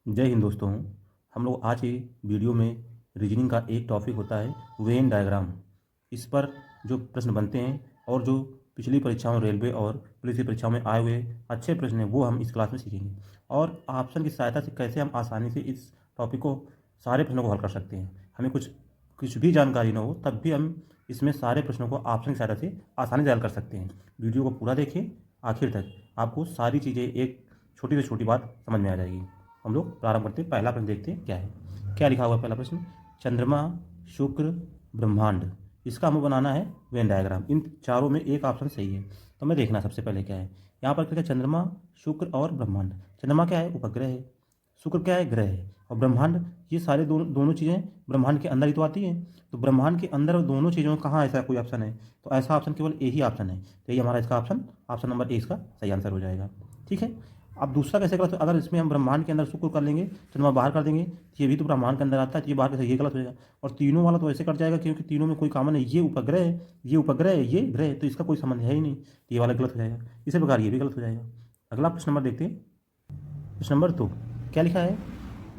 जय हिंद दोस्तों। हम लोग आज की वीडियो में रीजनिंग का एक टॉपिक होता है वेन डायग्राम। इस पर जो प्रश्न बनते हैं और जो पिछली परीक्षाओं रेलवे और पुलिस की परीक्षाओं में आए हुए अच्छे प्रश्न हैं वो हम इस क्लास में सीखेंगे और ऑप्शन की सहायता से कैसे हम आसानी से इस टॉपिक को सारे प्रश्नों को हल कर सकते हैं। हमें कुछ भी जानकारी न हो तब भी हम इसमें सारे प्रश्नों को ऑप्शन की सहायता से आसानी से हल कर सकते हैं। वीडियो को पूरा देखिए आखिर तक, आपको सारी चीज़ें एक छोटी से छोटी बात समझ में आ जाएगी। हम लोग प्रारंभ करते हैं। पहला प्रश्न देखते हैं क्या है, क्या लिखा हुआ है। पहला प्रश्न, चंद्रमा, शुक्र, ब्रह्मांड, इसका हमें बनाना है वेन डायग्राम। इन चारों में एक ऑप्शन सही है, तो हमें देखना सबसे पहले क्या है। यहाँ पर क्या है, चंद्रमा, शुक्र और ब्रह्मांड। चंद्रमा क्या है, उपग्रह है। शुक्र क्या है, ग्रह है। और ब्रह्मांड, ये सारे दोनों दोनों चीज़ें ब्रह्मांड के अंदर ही तो आती हैं। तो ब्रह्मांड के अंदर दोनों चीज़ों में कहाँ ऐसा कोई ऑप्शन है, तो ऐसा ऑप्शन केवल ए ही ऑप्शन है। तो यही हमारा इसका ऑप्शन नंबर ए इसका सही आंसर हो जाएगा। ठीक है। अब दूसरा कैसे गलत, अगर इसमें हम ब्रह्मांड के अंदर शुक्र कर लेंगे, चंद्रमा बाहर कर देंगे, तो ये भी तो ब्रह्मांड के अंदर आता है, तो ये बाहर कैसे, ये गलत हो जाएगा। और तीनों वाला तो ऐसे कट जाएगा क्योंकि तीनों में कोई कॉमन है, ये उपग्रह है, ये उपग्रह है, ये ग्रह है, तो इसका कोई संबंध है ही नहीं, तो ये वाला गलत हो जाएगा। इसी प्रकार ये भी गलत हो जाएगा। अगला प्रश्न नंबर देखते हैं। प्रश्न नंबर 2, क्या लिखा है,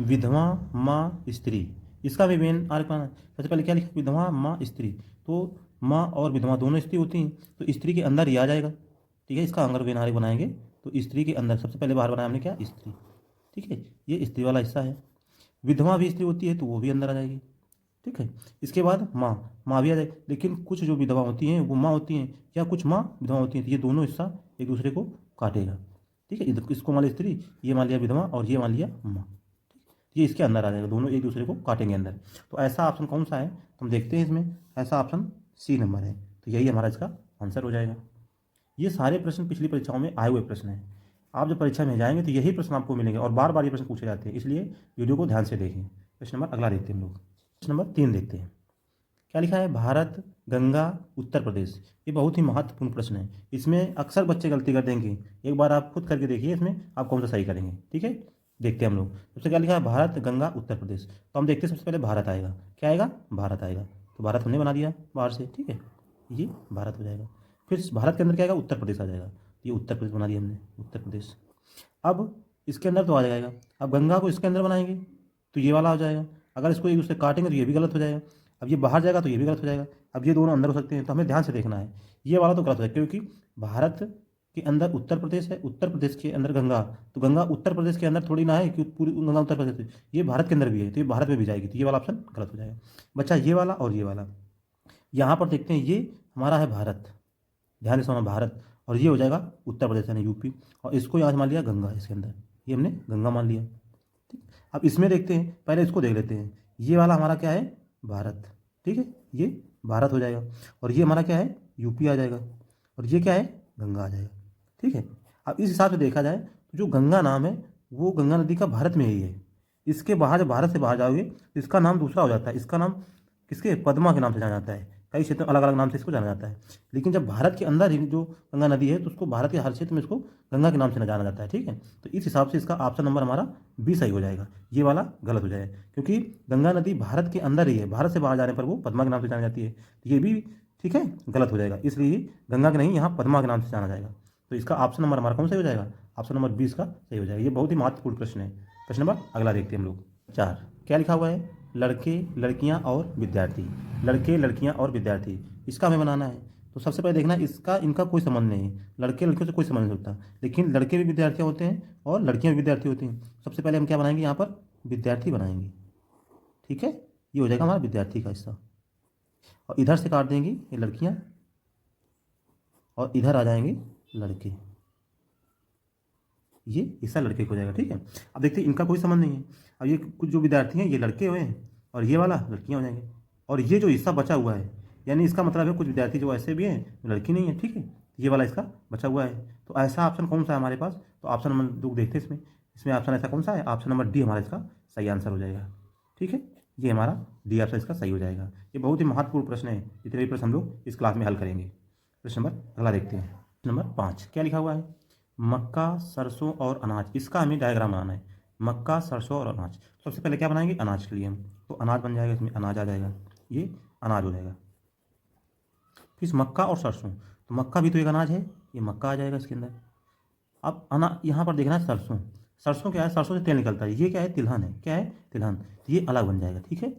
विधवा माँ स्त्री, इसका भी मेन आर्क बनाना है। सबसे पहले क्या लिखा, विधवा माँ स्त्री, तो माँ और विधवा दोनों स्त्री होती हैं, तो स्त्री के अंदर ही आ जाएगा। ठीक है, इसका अगर वेन बनाएंगे तो स्त्री के अंदर सबसे पहले बाहर बनाया हमने क्या, स्त्री। ठीक है, ये स्त्री वाला हिस्सा है। विधवा भी स्त्री होती है तो वो भी अंदर आ जाएगी। ठीक है, इसके बाद माँ भी आ जाएगी, लेकिन कुछ जो विधवा होती हैं वो माँ होती हैं, या कुछ माँ विधवा होती हैं, तो ये दोनों हिस्सा एक दूसरे को काटेगा। ठीक है, इसको मान लिया स्त्री, ये मान लिया विधवा और ये मान लिया माँ, ये इसके अंदर आ जाएगा, दोनों एक दूसरे को काटेंगे अंदर। तो ऐसा ऑप्शन कौन सा है, तो हम देखते हैं इसमें। ऐसा ऑप्शन सी नंबर है, तो यही हमारा इसका आंसर हो जाएगा। ये सारे प्रश्न पिछली परीक्षाओं में आए हुए प्रश्न हैं। आप जब परीक्षा में जाएंगे तो यही प्रश्न आपको मिलेंगे और बार बार ये प्रश्न पूछे जाते हैं, इसलिए वीडियो को ध्यान से देखें। प्रश्न नंबर अगला देखते हैं हम लोग। प्रश्न नंबर 3 देखते हैं, क्या लिखा है, भारत, गंगा, उत्तर प्रदेश। ये बहुत ही महत्वपूर्ण प्रश्न है, इसमें अक्सर बच्चे गलती कर देंगे। एक बार आप खुद करके देखिए इसमें आप कौन सा सही करेंगे। ठीक है, देखते हैं हम लोग। सबसे क्या लिखा है, भारत, गंगा, उत्तर प्रदेश। तो हम देखते हैं, सबसे पहले भारत आएगा। क्या आएगा, भारत आएगा, तो भारत हमने बना दिया बाहर से। ठीक है, ये भारत हो जाएगा। फिर भारत के अंदर क्या आएगा, उत्तर प्रदेश आ जाएगा, ये उत्तर प्रदेश बना दिया हमने, उत्तर प्रदेश। अब इसके अंदर तो आ जाएगा। अब गंगा को इसके अंदर बनाएंगे तो ये वाला हो जाएगा। अगर इसको एक दूसरे काटेंगे तो ये भी गलत हो जाएगा। अब ये बाहर जाएगा तो ये भी गलत हो जाएगा। अब ये दोनों अंदर हो सकते हैं, तो हमें ध्यान से देखना है। ये वाला तो गलत हो जाएगा क्योंकि भारत के अंदर उत्तर प्रदेश है, उत्तर प्रदेश के अंदर गंगा, तो गंगा उत्तर प्रदेश के अंदर थोड़ी ना है कि पूरी गंगा उत्तर प्रदेश है, ये भारत के अंदर भी है, तो ये भारत में भी जाएगी, तो ये वाला ऑप्शन गलत हो जाएगा। बच्चा ये वाला और ये वाला। यहाँ पर देखते हैं, ये हमारा है भारत, ध्यान से सुना, भारत, और ये हो जाएगा उत्तर प्रदेश यानी यूपी, और इसको यहाँ से मान लिया गंगा, इसके अंदर ये हमने गंगा मान लिया। ठीक, अब इसमें देखते हैं, पहले इसको देख लेते हैं। ये वाला हमारा क्या है, भारत। ठीक है, ये भारत हो जाएगा, और ये हमारा क्या है, यूपी आ जाएगा, और ये क्या है, गंगा आ जाएगा। ठीक है, अब इस हिसाब से देखा जाए तो जो गंगा नाम है वो गंगा नदी का भारत में ही है। इसके बाहर, जब भारत से बाहर जाओगे तो इसका नाम दूसरा हो जाता है, इसका नाम किसके, पद्मा के नाम से जाना जाता है। कई क्षेत्र अलग अलग नाम से इसको जाना जाता है, लेकिन जब भारत के अंदर ही जो गंगा नदी है तो उसको भारत के हर क्षेत्र में इसको गंगा के नाम से न जाना जाता है। ठीक है, तो इस हिसाब से इसका ऑप्शन नंबर हमारा बी सही हो जाएगा, ये वाला गलत हो जाएगा क्योंकि गंगा नदी भारत के अंदर ही है, भारत से बाहर जाने पर वो पद्मा के नाम से जानी जाती है, तो ये भी ठीक है गलत हो जाएगा, इसलिए गंगा के नहीं, यहाँ पद्मा के नाम से जाना जाएगा। तो इसका ऑप्शन नंबर हमारा कौन सही हो जाएगा, ऑप्शन नंबर 20 का सही हो जाएगा। ये बहुत ही महत्वपूर्ण प्रश्न है। प्रश्न नंबर अगला देखते हैं हम लोग। 4, क्या लिखा हुआ है, लड़के, लड़कियां और विद्यार्थी, लड़के, लड़कियां और विद्यार्थी, इसका हमें बनाना है। तो सबसे पहले देखना, इसका इनका कोई संबंध नहीं है, लड़के लड़कियों से कोई संबंध नहीं होता, लेकिन लड़के भी विद्यार्थी होते हैं और लड़कियां भी विद्यार्थी होती हैं। सबसे पहले हम क्या बनाएंगे, यहाँ पर विद्यार्थी बनाएंगे। ठीक है, ये हो जाएगा हमारा विद्यार्थी का हिस्सा, और इधर से काट देंगे ये लड़कियां, और इधर आ जाएंगे लड़के, ये हिस्सा लड़के को हो जाएगा। ठीक है, अब देखते हैं इनका कोई संबंध नहीं है। अब ये कुछ जो विद्यार्थी हैं ये लड़के हुए हैं, और ये वाला लड़कियां हो जाएंगे, और ये जो हिस्सा बचा हुआ है, यानी इसका मतलब है कुछ विद्यार्थी जो ऐसे भी हैं जो लड़की नहीं है। ठीक है, ये वाला इसका बचा हुआ है। तो ऐसा ऑप्शन कौन सा है हमारे पास, तो ऑप्शन नंबर 2 देखते हैं इसमें। इसमें ऑप्शन ऐसा कौन सा है, ऑप्शन नंबर डी हमारा इसका सही आंसर हो जाएगा। ठीक है, ये हमारा डी ऑप्शन इसका सही हो जाएगा। ये बहुत ही महत्वपूर्ण प्रश्न है, जितने भी प्रश्न हम लोग इस क्लास में हल करेंगे। प्रश्न नंबर अगला देखते हैं। प्रश्न नंबर 5, क्या लिखा हुआ है, मक्का, सरसों और अनाज, इसका हमें डायग्राम बनाना है। मक्का, सरसों और अनाज, सबसे पहले क्या बनाएंगे, अनाज के लिए हम, तो अनाज बन जाएगा, इसमें अनाज आ जाएगा, ये अनाज हो जाएगा। फिर मक्का और सरसों, तो मक्का भी तो एक अनाज है, ये मक्का आ जाएगा इसके अंदर। अब यहाँ पर देखना है सरसों, सरसों क्या है, सरसों से तेल निकलता है, ये क्या है, तिलहन है, क्या है, तिलहन, तो ये अलग बन जाएगा। ठीक है,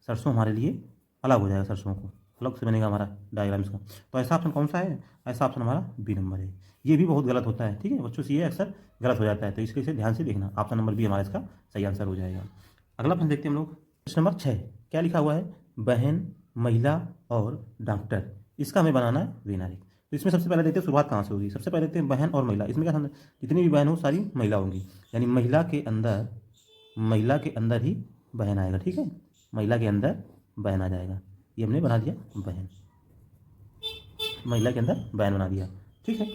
सरसों हमारे लिए अलग हो जाएगा, सरसों को अलग से बनेगा हमारा डायग्राम इसका। तो ऐसा ऑप्शन कौन सा है, ऐसा ऑप्शन हमारा बी नंबर है। ये भी बहुत गलत होता है, ठीक है बच्चों से ये अक्सर गलत हो जाता है, तो इसके से ध्यान से देखना, ऑप्शन नंबर बी हमारा इसका सही आंसर हो जाएगा। अगला प्रश्न देखते हैं हम लोग, प्रश्न नंबर 6 क्या लिखा हुआ है, बहन, महिला और डॉक्टर, इसका हमें बनाना है वे नारिक। तो इसमें सबसे पहले देखते हैं शुरुआत कहाँ से होगी, सबसे पहले देखते हैं बहन और महिला। इसमें क्या समझ, जितनी भी बहन हो सारी महिला होंगी, यानी महिला के अंदर ही बहन आएगा। ठीक है, महिला के अंदर बहन आ जाएगा, ये हमने बना दिया बहन, महिला के अंदर बहन बना दिया। ठीक है,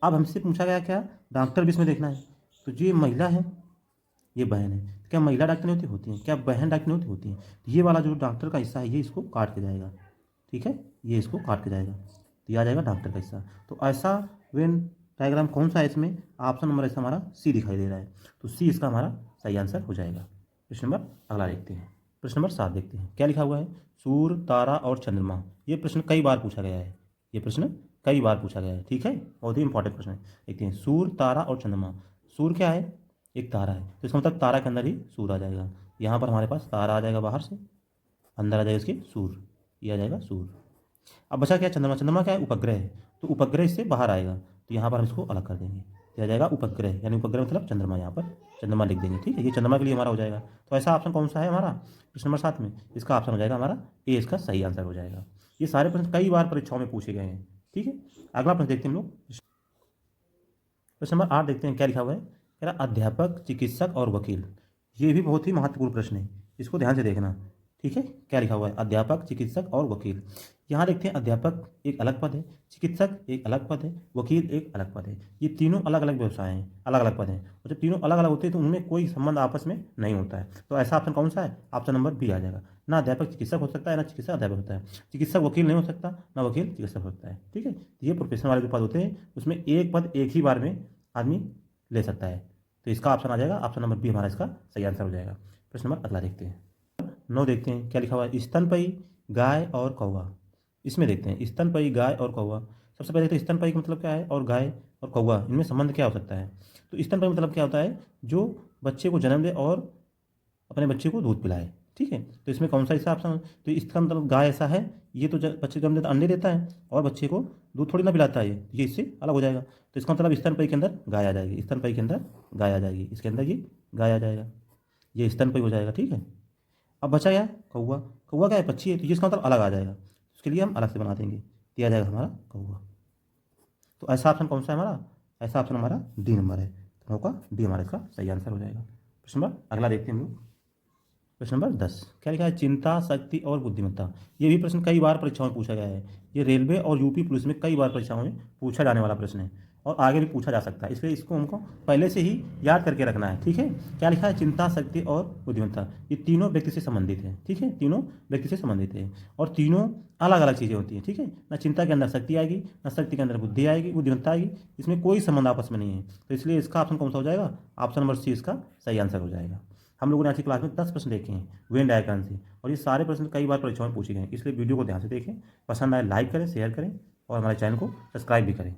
अब हमसे पूछा गया क्या, डॉक्टर भी इसमें देखना है। तो ये महिला है, ये बहन है, तो क्या महिला डॉक्टर नहीं होती हैं, क्या बहन डॉक्टर नहीं होती हैं, तो ये वाला जो डॉक्टर का हिस्सा है ये इसको काट के जाएगा। ठीक है, ये इसको काट के जाएगा, तो ये आ जाएगा डॉक्टर का हिस्सा। तो ऐसा वेन डायग्राम कौन सा है इसमें, ऑप्शन नंबर ऐसा हमारा सी दिखाई दे रहा है, तो सी इसका हमारा सही आंसर हो जाएगा। प्रश्न नंबर अगला देखते हैं, प्रश्न नंबर 7 देखते हैं, क्या लिखा हुआ है, सूर्य, तारा और चंद्रमा। ये प्रश्न कई बार पूछा गया है, ये प्रश्न कई बार पूछा गया है। ठीक है, बहुत ही इंपॉर्टेंट प्रश्न है। देखते हैं, सूर्य, तारा और चंद्रमा। सूर्य क्या है, एक तारा है, तो इसका मतलब तारा के अंदर ही सूर्य आ जाएगा। यहाँ पर हमारे पास तारा आ जाएगा बाहर से, अंदर आ जाएगा इसके सूर्य, ये आ जाएगा सूर्य। अब बचा क्या, चंद्रमा। चंद्रमा क्या है, उपग्रह है, तो उपग्रह इससे बाहर आएगा, तो यहाँ पर हम इसको अलग कर देंगे, तो आ जाएगा उपग्रह, यानी उपग्रह मतलब चंद्रमा, यहाँ पर चंद्रमा लिख देंगे। ठीक है, ये चंद्रमा के लिए हमारा हो जाएगा। तो ऐसा ऑप्शन कौन सा है हमारा प्रश्न नंबर 7 में, इसका ऑप्शन हो जाएगा हमारा ए, इसका सही आंसर हो जाएगा। ये सारे प्रश्न कई बार परीक्षाओं में पूछे गए हैं। ठीक है, अगला प्रश्न देखते हैं हम लोग, प्रश्न नंबर 8 देखते हैं, क्या लिखा हुआ है, कह रहा अध्यापक, चिकित्सक और वकील। ये भी बहुत ही महत्वपूर्ण प्रश्न है, इसको ध्यान से देखना। ठीक है, क्या लिखा हुआ है, अध्यापक, चिकित्सक और वकील। यहाँ देखते हैं, अध्यापक एक अलग पद है, चिकित्सक एक अलग पद है, वकील एक अलग पद है। ये तीनों अलग अलग व्यवसाय हैं, अलग अलग पद हैं, और जब तीनों अलग अलग होते हैं तो उनमें कोई संबंध आपस में नहीं होता है। तो ऐसा ऑप्शन कौन सा है, ऑप्शन नंबर बी आ जाएगा। ना अध्यापक चिकित्सक हो सकता है, ना चिकित्सक अध्यापक होता है, चिकित्सक वकील नहीं हो सकता, ना वकील चिकित्सक हो सकता है। ठीक है, ये प्रोफेशनल वाले जो पद होते हैं उसमें एक पद एक ही बार में आदमी ले सकता है, तो इसका ऑप्शन आ जाएगा, ऑप्शन नंबर बी हमारा इसका सही आंसर हो जाएगा। प्रश्न नंबर अगला देखते हैं, 9 देखते हैं, क्या लिखा हुआ है, स्तनपायी, गाय और कौवा। इसमें देखते हैं, स्तनपायी, गाय और कौवा। सबसे पहले देखते हैं स्तनपायी का मतलब क्या है, और गाय और कौवा इनमें संबंध क्या हो सकता है। तो स्तनपायी मतलब क्या होता है, जो बच्चे को जन्म दे और अपने बच्चे को दूध पिलाए। ठीक है, तो इसमें कौन सा हिस्सा ऑप्शन, तो इसका मतलब गाय ऐसा है, ये तो बच्चे को जन्म देता अंडे देता है और बच्चे को दूध थोड़ी ना पिलाता है, ये इससे अलग हो जाएगा। तो इसका मतलब स्तनपायी के अंदर गाय आ जाएगी, स्तनपायी के अंदर गाय आ जाएगी, इसके अंदर ये गाय आ जाएगा, ये स्तनपायी हो जाएगा। ठीक है, अब बचा क्या, कौवा। कौवा क्या है, पक्षी है, तो ये इसका मतलब अलग आ जाएगा, उसके लिए हम अलग से बना देंगे, दिया जाएगा हमारा कौवा। तो ऐसा ऑप्शन कौन सा है हमारा, ऐसा ऑप्शन हमारा डी नंबर है, तो नौ का डी हमारा इसका सही आंसर हो जाएगा। प्रश्न नंबर अगला देखते हैं हम लोग, प्रश्न नंबर 10 क्या लिखा है, चिंता, शक्ति और बुद्धिमत्ता। ये भी प्रश्न कई बार परीक्षाओं में पूछा गया है, ये रेलवे और यूपी पुलिस में कई बार परीक्षाओं में पूछा जाने वाला प्रश्न है, और आगे भी पूछा जा सकता है, इसलिए इसको हमको पहले से ही याद करके रखना है। ठीक है, क्या लिखा है, चिंता, शक्ति और बुद्धिमत्ता, ये तीनों व्यक्ति से संबंधित है। ठीक है, तीनों व्यक्ति से संबंधित है, और तीनों अलग अलग चीज़ें होती हैं। ठीक है, ना चिंता के अंदर शक्ति आएगी, ना शक्ति के अंदर बुद्धि आएगी, बुद्धिमत्ता आएगी, इसमें कोई संबंध आपस में नहीं है, तो इसलिए इसका ऑप्शन कौन सा हो जाएगा, ऑप्शन नंबर सी इसका सही आंसर हो जाएगा। हम लोगों ने आज की क्लास में 10 प्रश्न देखे हैं वेन डायग्राम से, और ये सारे प्रश्न कई बार परीक्षाओं में पूछे गए हैं, इसलिए वीडियो को ध्यान से देखें, पसंद आए लाइक करें, शेयर करें, और हमारे चैनल को सब्सक्राइब भी करें।